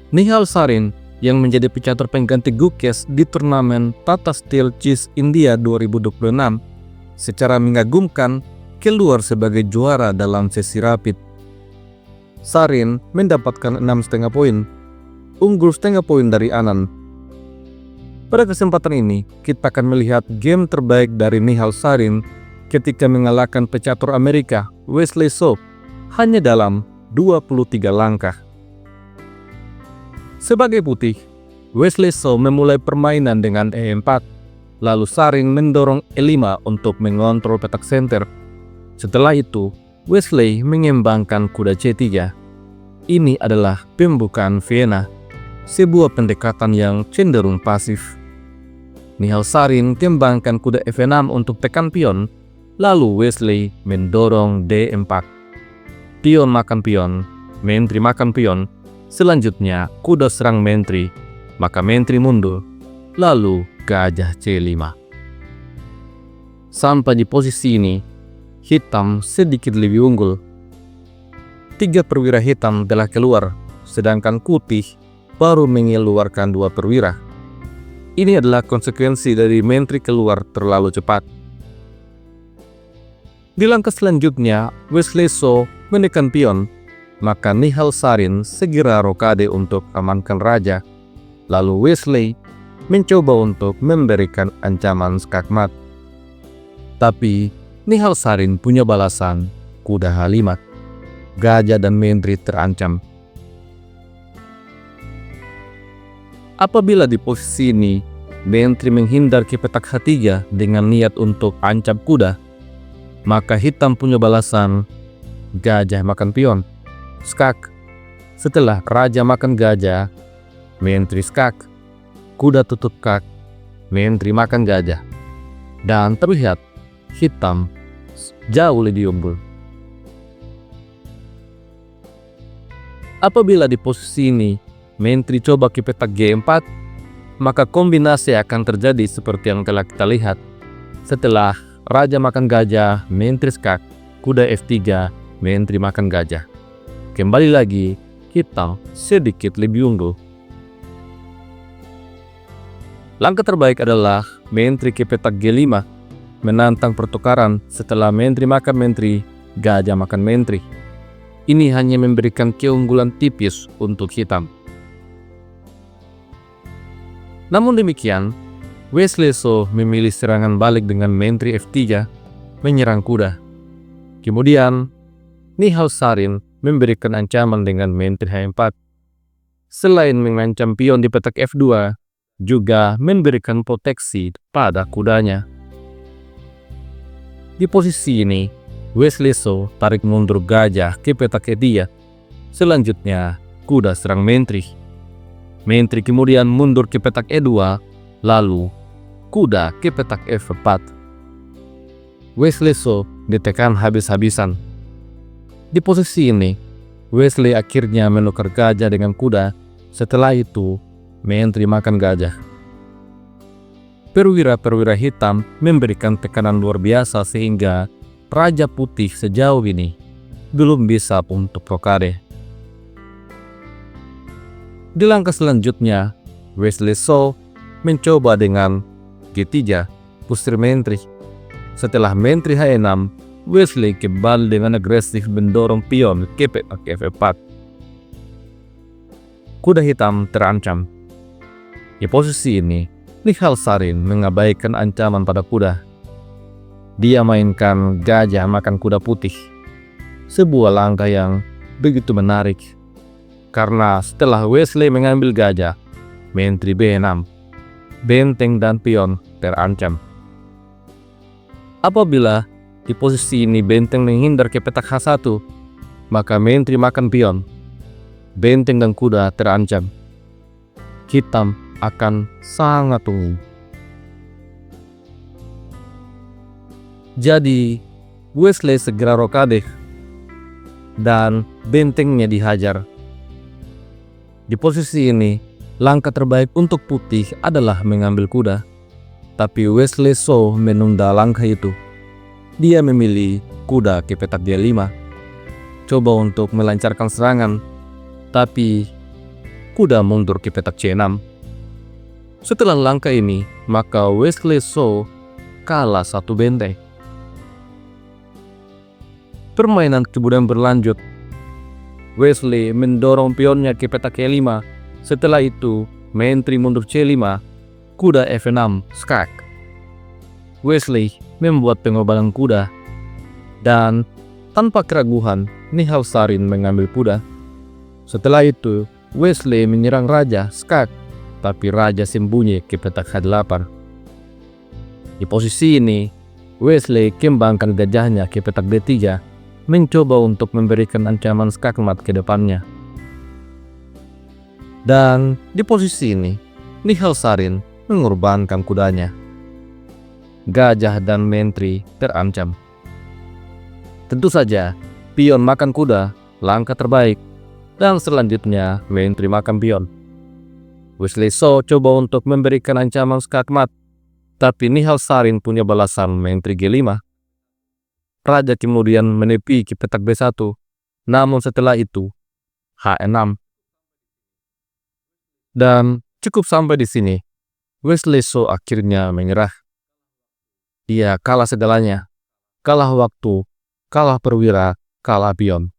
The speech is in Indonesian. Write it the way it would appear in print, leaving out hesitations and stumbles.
Nihal Sarin yang menjadi pecatur pengganti Gukes di turnamen Tata Steel Chess India 2026 secara mengagumkan keluar sebagai juara dalam sesi rapid. Sarin mendapatkan 6,5 poin, unggul setengah poin dari Anand. Pada kesempatan ini, kita akan melihat game terbaik dari Nihal Sarin ketika mengalahkan pecatur Amerika Wesley So hanya dalam 23 langkah. Sebagai putih, Wesley So memulai permainan dengan E4, lalu Sarin mendorong E5 untuk mengontrol petak center. Setelah itu, Wesley mengembangkan kuda C3. Ini adalah pembukaan Vienna, sebuah pendekatan yang cenderung pasif. Nihal Sarin kembangkan kuda F6 untuk tekan pion, lalu Wesley mendorong D4. Pion makan pion, mentri makan pion, selanjutnya kuda serang mentri, maka mentri mundur, lalu gajah C5. Sampai di posisi ini, hitam sedikit lebih unggul. 3 perwira hitam telah keluar, sedangkan putih baru mengeluarkan 2 perwira. Ini adalah konsekuensi dari mentri keluar terlalu cepat. Di langkah selanjutnya, Wesley So menekan pion, maka Nihal Sarin segera rokade untuk amankan raja. Lalu Wesley mencoba untuk memberikan ancaman skakmat. Tapi Nihal Sarin punya balasan, kuda H5. Gajah dan mentri terancam. Apabila di posisi ini, mentri menghindar ke petak H3 dengan niat untuk ancam kuda, maka hitam punya balasan, gajah makan pion, skak. Setelah raja makan gajah, mentri skak, kuda tutup kak, mentri makan gajah. Dan terlihat hitam jauh lebih unggul. Apabila di posisi ini, mentri coba ke petak G4, maka kombinasi akan terjadi seperti yang telah kita lihat. Setelah raja makan gajah, mentri skak, kuda F3, mentri makan gajah. Kembali lagi, hitam sedikit lebih unggul. Langkah terbaik adalah mentri ke petak G5, menantang pertukaran setelah mentri makan mentri, gajah makan mentri. Ini hanya memberikan keunggulan tipis untuk hitam. Namun demikian, Wesley So memilih serangan balik dengan mentri F3, menyerang kuda. Kemudian, Nihal Sarin memberikan ancaman dengan mentri H4. Selain mengancam pion di petak F2, juga memberikan proteksi pada kudanya. Di posisi ini, Wesley So tarik mundur gajah ke petak E3. Selanjutnya, kuda serang mentri. Mentri kemudian mundur ke petak E2, lalu kuda ke petak F4. Wesley So ditekan habis-habisan. Di posisi ini, Wesley akhirnya menukar gajah dengan kuda. Setelah itu, mentri makan gajah. Perwira-perwira hitam memberikan tekanan luar biasa sehingga Raja Putih sejauh ini belum bisa untuk rokade. Di langkah selanjutnya, Wesley So mencoba dengan G3, pusir mentri. Setelah mentri H6, Wesley kembali dengan agresif mendorong pion ke petak F4. Kuda hitam terancam. Di posisi ini, Nihal Sarin mengabaikan ancaman pada kuda. Dia mainkan gajah makan kuda putih. Sebuah langkah yang begitu menarik. Karena setelah Wesley mengambil gajah, mentri B6, benteng dan pion terancam. Apabila di posisi ini benteng menghindar ke petak H1, maka mentri makan pion, benteng dan kuda terancam. Hitam akan sangat unggul. Jadi, Wesley segera rokade dan bentengnya dihajar. Di posisi ini, langkah terbaik untuk putih adalah mengambil kuda. Tapi Wesley So menunda langkah itu. Dia memilih kuda ke petak D5. Coba untuk melancarkan serangan, tapi kuda mundur ke petak C6. Setelah langkah ini, maka Wesley So kalah satu benteng. Permainan kemudian berlanjut. Wesley mendorong pionnya ke petak E5. Setelah itu, menteri mundur C5, kuda F6, skak. Wesley membuat pengobalan kuda, dan tanpa keraguan, Nihal Sarin mengambil kuda. Setelah itu, Wesley menyerang raja, skak, tapi raja sembunyi ke petak H8. Di posisi ini, Wesley kembangkan gajahnya ke petak D3, mencoba untuk memberikan ancaman skakmat ke depannya. Dan di posisi ini, Nihal Sarin mengorbankan kudanya. Gajah dan menteri terancam. Tentu saja, pion makan kuda, langkah terbaik. Dan selanjutnya, menteri makan pion. Wesley So coba untuk memberikan ancaman skakmat, tapi Nihal Sarin punya balasan menteri G5. Raja kemudian menepi ke petak B1, namun setelah itu H6. Dan cukup sampai di sini, Wesley So akhirnya menyerah. Dia kalah segalanya, kalah waktu, kalah perwira, kalah pion.